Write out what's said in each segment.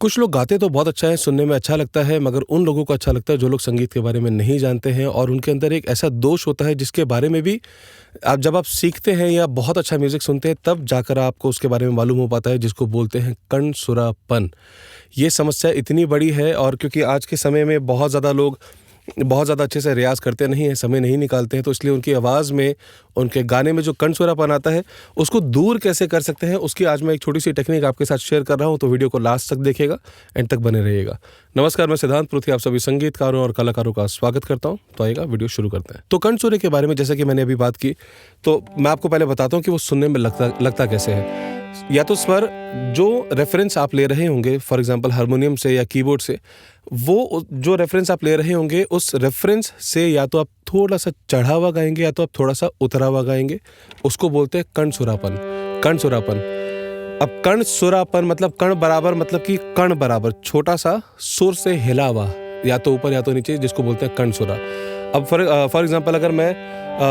कुछ लोग गाते तो बहुत अच्छा है, सुनने में अच्छा लगता है, मगर उन लोगों को अच्छा लगता है जो लोग संगीत के बारे में नहीं जानते हैं और उनके अंदर एक ऐसा दोष होता है जिसके बारे में भी जब आप सीखते हैं या बहुत अच्छा म्यूज़िक सुनते हैं तब जाकर आपको उसके बारे में मालूम हो पाता है, जिसको बोलते हैं कण-सुरापन। ये समस्या इतनी बड़ी है और क्योंकि आज के समय में बहुत ज़्यादा लोग बहुत ज़्यादा अच्छे से रियाज़ करते नहीं हैं, समय नहीं निकालते हैं, तो इसलिए उनकी आवाज़ में, उनके गाने में जो कण-सुरापन आता है, उसको दूर कैसे कर सकते हैं, उसकी आज मैं एक छोटी-सी टेक्निक आपके साथ शेयर कर रहा हूँ, तो वीडियो को लास्ट तक देखिएगा, एंड तक बने रहिएगा। नमस्कार, मैं सिद्धांत पृथ्वी आप सभी संगीतकारों और कलाकारों का स्वागत करता हूँ। तो आइएगा वीडियो शुरू करते हैं। तो कण-सुरे के बारे में जैसा कि मैंने अभी बात की, तो मैं आपको पहले बताता हूँ कि वो सुनने में लगता कैसे है। या तो स्वर जो रेफरेंस आप ले रहे होंगे, फॉर एग्जांपल हारमोनियम से या कीबोर्ड से, वो जो रेफरेंस आप ले रहे होंगे उस रेफरेंस से या तो आप थोड़ा-सा चढ़ा हुआ गाएँगे या तो आप थोड़ा-सा उतरा हुआ गाएँगे। उसको बोलते हैं कण-सुरापन, कण-सुरापन। अब कण-सुरापन मतलब कण बराबर, मतलब कि कण बराबर छोटा-सा सुर से हिला हुआ, या तो ऊपर या तो नीचे, जिसको बोलते हैं कण-सुरा। अब फॉर एग्जांपल अगर मैं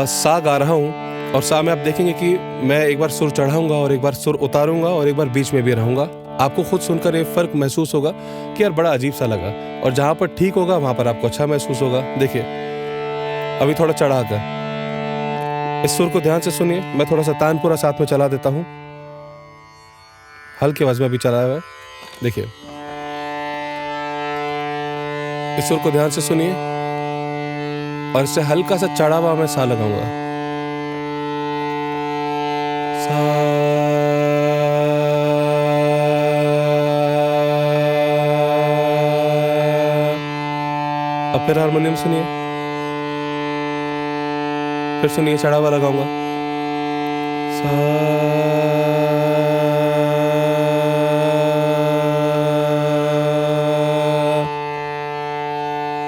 सा गा रहा हूँ और सा में आप देखेंगे कि मैं एक बार सुर चढ़ाऊँगा और एक बार सुर उतारूँगा और एक बार बीच में भी रहूँगा। आपको खुद सुनकर ये फ़र्क महसूस होगा कि यार बड़ा अजीब सा लगा, और जहाँ पर ठीक होगा वहाँ पर आपको अच्छा महसूस होगा। देखिए, अभी थोड़ा चढ़ा कर इस सुर को ध्यान से सुनिए। मैं थोड़ा सा तानपुरा साथ में चला देता हूँ, हल्की आवाज़ में अभी चलाया हुआ है। देखिए, इस सुर को ध्यान से सुनिए और इससे हल्का सा चढ़ा हुआ मैं सा लगाऊंगा। अब फिर हारमोनियम सुनिए, फिर सुनिए, चढ़ा हुआ लगाऊंगा।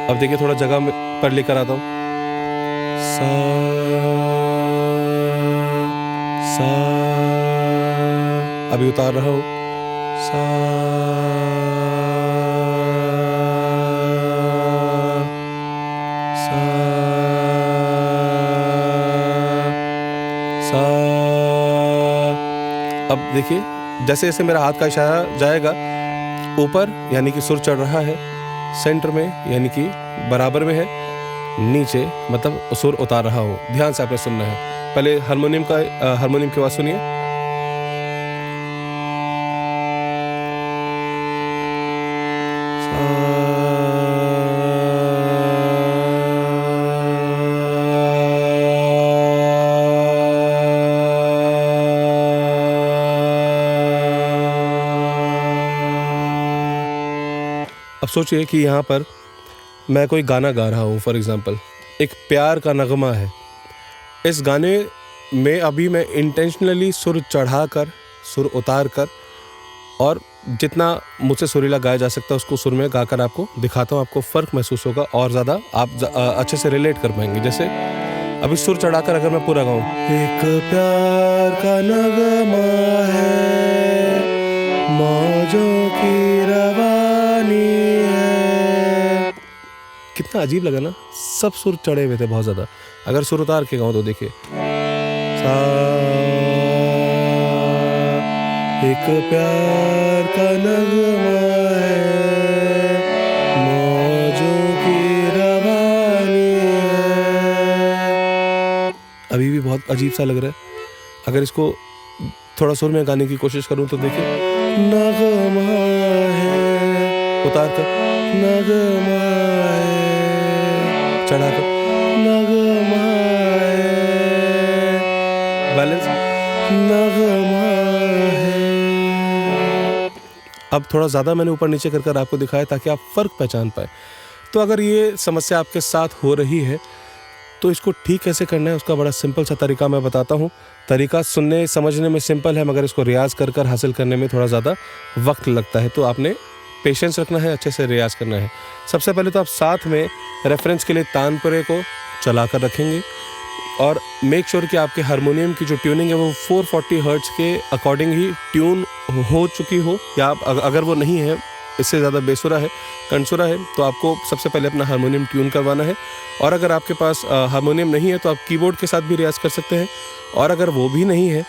अब देखिए, थोड़ा जगह पर लेकर आता हूं। सा, अभी उतार रहा हूं। सा, सा, सा। अब देखिए, जैसे जैसे मेरा हाथ का इशारा जाएगा ऊपर, यानी कि सुर चढ़ रहा है, सेंटर में यानी कि बराबर में है, नीचे मतलब सुर उतार रहा हो। ध्यान से आपने सुनना है। पहले हारमोनियम की आवाज़ सुनिए। अब सोचिए कि यहाँ पर मैं कोई गाना गा रहा हूँ, फॉर एग्जांपल एक प्यार का नगमा है। इस गाने में अभी मैं इंटेंशनली सुर चढ़ाकर, सुर उतार कर, और जितना मुझसे सुरीला गाया जा सकता है उसको सुर में गाकर आपको दिखाता हूँ। आपको फ़र्क महसूस होगा और ज़्यादा आप अच्छे से रिलेट कर पाएंगे। जैसे अभी सुर चढ़ाकर अगर मैं पूरा गाऊँ, एक प्यार का नगमा है, मौजों की रवानी है। कितना अजीब लगा ना, सब सुर चढ़े हुए थे बहुत ज़्यादा। अगर सुर उतार के गाऊँ तो देखिए, एक प्यार का नगमा है, मौजों की रवानी है। अभी भी बहुत अजीब सा लग रहा है। अगर इसको थोड़ा सुर में गाने की कोशिश करूँ तो देखिए, नगमा है, उतार कर नगमा है, चढ़ा कर नगमा है, बैलेंस नगमा है। अब थोड़ा ज़्यादा मैंने ऊपर नीचे कर आपको दिखाया ताकि आप फ़र्क पहचान पाए। तो अगर ये समस्या आपके साथ हो रही है तो इसको ठीक कैसे करना है, उसका बड़ा सिंपल सा तरीका मैं बताता हूँ। तरीका सुनने समझने में सिंपल है, मगर इसको रियाज़ कर हासिल करने में थोड़ा ज़्यादा वक्त लगता है। तो आपने पेशेंस रखना है, अच्छे से रियाज़ करना है। सबसे पहले तो आप साथ में रेफरेंस के लिए तानपुरे को चला कर रखेंगे और मेक श्योर कि आपके हारमोनियम की जो ट्यूनिंग है वो 440 हर्ट्ज़ के अकॉर्डिंग ही ट्यून हो चुकी हो, या अगर वो नहीं है, इससे ज़्यादा बेसुरा है, कणसुरा है, तो आपको सबसे पहले अपना हारमोनियम ट्यून करवाना है। और अगर आपके पास हारमोनियम नहीं है तो आप कीबोर्ड के साथ भी रियाज़ कर सकते हैं। और अगर वो भी नहीं है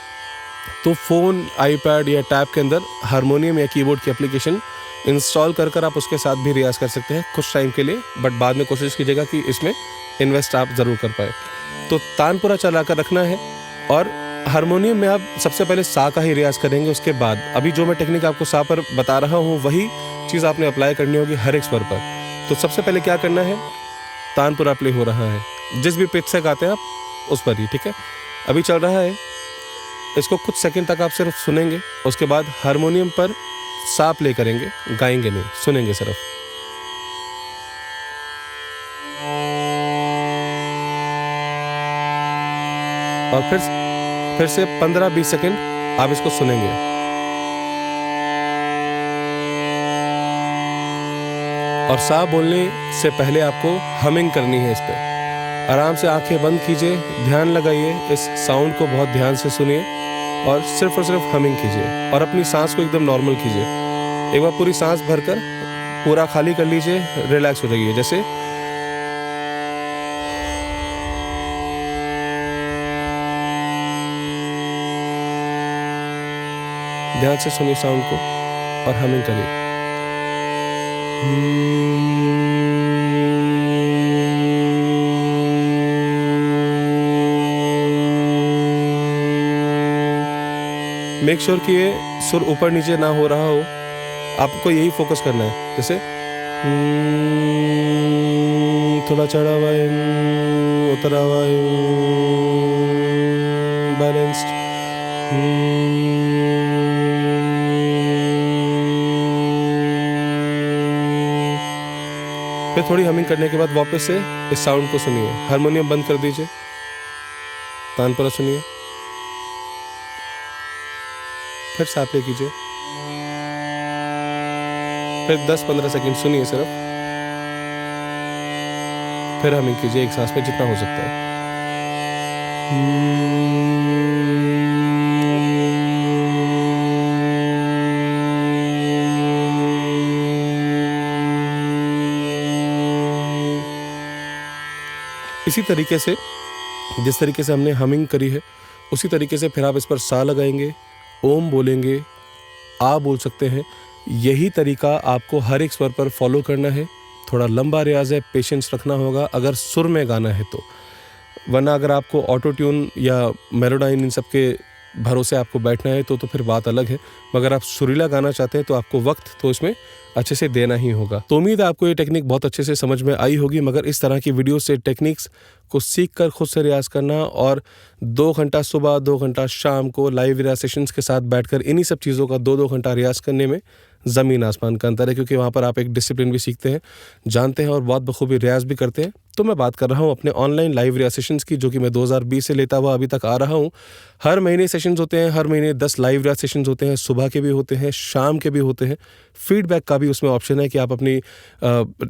तो फ़ोन, आईपैड या टैब के अंदर हारमोनियम या कीबोर्ड की एप्लीकेशन इंस्टॉल कर आप उसके साथ भी रियाज़ कर सकते हैं कुछ टाइम के लिए, बट बाद में कोशिश कीजिएगा कि इसमें इन्वेस्ट आप ज़रूर कर पाए। तो तानपुरा चला कर रखना है, और हारमोनियम में आप सबसे पहले सा का ही रियाज़ करेंगे। उसके बाद अभी जो मैं टेक्निक आपको सा पर बता रहा हूँ वही चीज़ आपने अप्लाई करनी होगी हर एक स्वर पर। तो सबसे पहले क्या करना है, तानपुरा प्ले हो रहा है, जिस भी पिच से गाते हैं आप उस पर ही, ठीक है। अभी चल रहा है, इसको कुछ सेकंड तक आप सिर्फ सुनेंगे। उसके बाद हारमोनियम पर सा प्ले करेंगे, गाएंगे नहीं, सुनेंगे सिर्फ। और फिर से 15-20 सेकंड आप इसको सुनेंगे। और सा बोलने से पहले आपको हमिंग करनी है इस पे। आराम से आंखें बंद कीजिए, ध्यान लगाइए, इस साउंड को बहुत ध्यान से सुनिए और सिर्फ हमिंग कीजिए और अपनी सांस को एकदम नॉर्मल कीजिए। एक बार पूरी सांस भरकर पूरा खाली कर लीजिए, रिलैक्स हो जाइए। जैसे ध्यान से सुनिए साउंड को और हमिंग करिए। मेक श्योर कि ये सुर ऊपर नीचे ना हो रहा हो, आपको यही फोकस करना है। जैसे थोड़ा चढ़ा हुआ है, उतरा हुआ है, बैलेंस्ड। फिर थोड़ी हमिंग करने के बाद वापस से इस साउंड को सुनिए। हारमोनियम बंद कर दीजिए, तानपुरा सुनिए, फिर सा प्ले कीजिए, फिर 10-15 सेकंड सुनिए सिर्फ, फिर हमिंग कीजिए एक सांस में जितना हो सकता है। इसी तरीके से जिस तरीके से हमने हमिंग करी है उसी तरीके से फिर आप इस पर सा लगाएंगे, ओम बोलेंगे, आ बोल सकते हैं। यही तरीका आपको हर एक स्वर पर फॉलो करना है। थोड़ा लंबा रियाज है, पेशेंस रखना होगा अगर सुर में गाना है तो, वरना अगर आपको ऑटो ट्यून या मेलोडाइन इन सब के भरोसे आपको बैठना है तो फिर बात अलग है। मगर आप सुरीला गाना चाहते हैं तो आपको वक्त तो इसमें अच्छे से देना ही होगा। तो उम्मीद है आपको ये टेक्निक बहुत अच्छे से समझ में आई होगी। मगर इस तरह की वीडियो से टेक्निक्स को सीख कर खुद से रियाज़ करना और 2 घंटा सुबह 2 घंटा शाम को लाइव रियाज सेशंस के साथ बैठकर इन्हीं सब चीज़ों का 2-2 घंटा रियाज़ करने में ज़मीन आसमान का अंतर है, क्योंकि वहाँ पर आप एक डिसिप्लिन भी सीखते हैं, जानते हैं और बहुत बखूबी रियाज़ भी करते हैं। तो मैं बात कर रहा हूँ अपने ऑनलाइन लाइव रियाज सेशंस की, जो कि मैं 2020 से लेता हुआ अभी तक आ रहा हूँ। हर महीने सेशंस होते हैं, हर महीने 10 लाइव रियाज सेशंस होते हैं, सुबह के भी होते हैं, शाम के भी होते हैं। फीडबैक का भी उसमें ऑप्शन है कि आप अपनी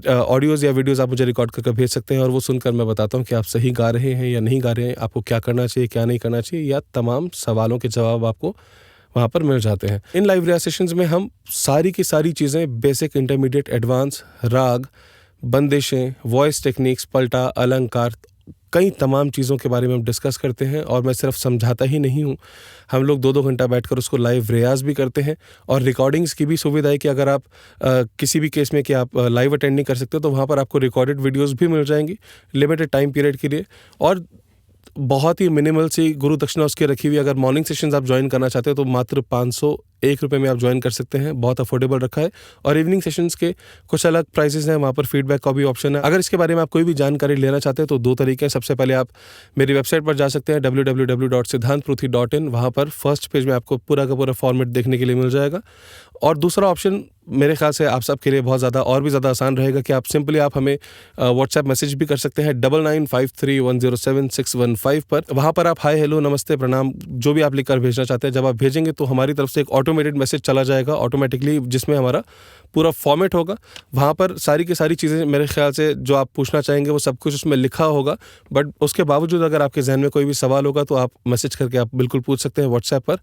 ऑडियोज़ या वीडियोज़ आप मुझे रिकॉर्ड करके भेज सकते हैं और वो सुनकर मैं बताता हूँ कि आप सही गा रहे हैं या नहीं गा रहे हैं, आपको क्या करना चाहिए, क्या नहीं करना चाहिए, या तमाम सवालों के जवाब आपको वहाँ पर मिल जाते हैं। इन लाइव रियाज सेशंस में हम सारी की सारी चीज़ें, बेसिक, इंटरमीडिएट, एडवांस, राग, बंदिशें, वॉइस टेक्निक्स, पलटा, अलंकार, कई तमाम चीज़ों के बारे में हम डिस्कस करते हैं। और मैं सिर्फ समझाता ही नहीं हूँ, हम लोग 2-2 घंटा बैठकर उसको लाइव रियाज़ भी करते हैं। और रिकॉर्डिंग्स की भी सुविधा है कि अगर आप किसी भी केस में कि आप लाइव अटेंड नहीं कर सकते तो वहाँ पर आपको रिकॉर्डेड वीडियोज़ भी मिल जाएंगी लिमिटेड टाइम पीरियड के लिए। और बहुत ही मिनिमल सी गुरु दक्षिणा उसकी रखी हुई। अगर मॉर्निंग सेशंस आप ज्वाइन करना चाहते हो तो मात्र 501 रुपये में आप ज्वाइन कर सकते हैं, बहुत अफोर्डेबल रखा है। और इवनिंग सेशंस के कुछ अलग प्राइसेस हैं, वहाँ पर फीडबैक का भी ऑप्शन है। अगर इसके बारे में आप कोई भी जानकारी लेना चाहते हैं तो 2 तरीके हैं। सबसे पहले आप मेरी वेबसाइट पर जा सकते हैं www.siddhantpruthi.in, वहाँ पर फर्स्ट पेज में आपको पूरा का पूरा फॉर्मेट देखने के लिए मिल जाएगा। और दूसरा ऑप्शन मेरे ख्याल से आप सबके लिए बहुत ज़्यादा और भी ज़्यादा आसान रहेगा कि आप सिंपली आप हमें व्हाट्सएप मैसेज भी कर सकते हैं 9953107615 पर। वहाँ पर आप हाय, हेलो, नमस्ते, प्रणाम जो भी आप लिखकर भेजना चाहते हैं, जब आप भेजेंगे तो हमारी तरफ से एक ऑटोमेटेड मैसेज चला जाएगा ऑटोमेटिकली, जिसमें हमारा पूरा फॉर्मेट होगा। वहाँ पर सारी की सारी चीज़ें मेरे ख्याल से जो आप पूछना चाहेंगे वो सब कुछ उसमें लिखा होगा। बट उसके बावजूद अगर आपके जहन में कोई भी सवाल होगा तो आप मैसेज करके आप बिल्कुल पूछ सकते हैं व्हाट्सएप पर।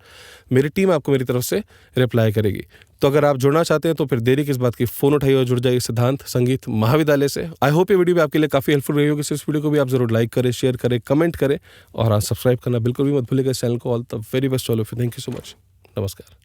मेरी टीम आपको मेरी तरफ से रिप्लाई करेगी। तो अगर आप जुड़ना चाहते हैं तो फिर देरी किस बात की, फ़ोन उठाइए और जुड़ जाइए सिद्धांत संगीत महाविद्यालय से। आई होप ये वीडियो भी आपके लिए काफ़ी हेल्पफुल रही होगी। इस वीडियो को भी आप जरूर लाइक करें, शेयर करें, कमेंट करें और सब्सक्राइब करना बिल्कुल भी मत भूलिएगा चैनल को। All the very best, all of you. Thank you so much. नमस्कार।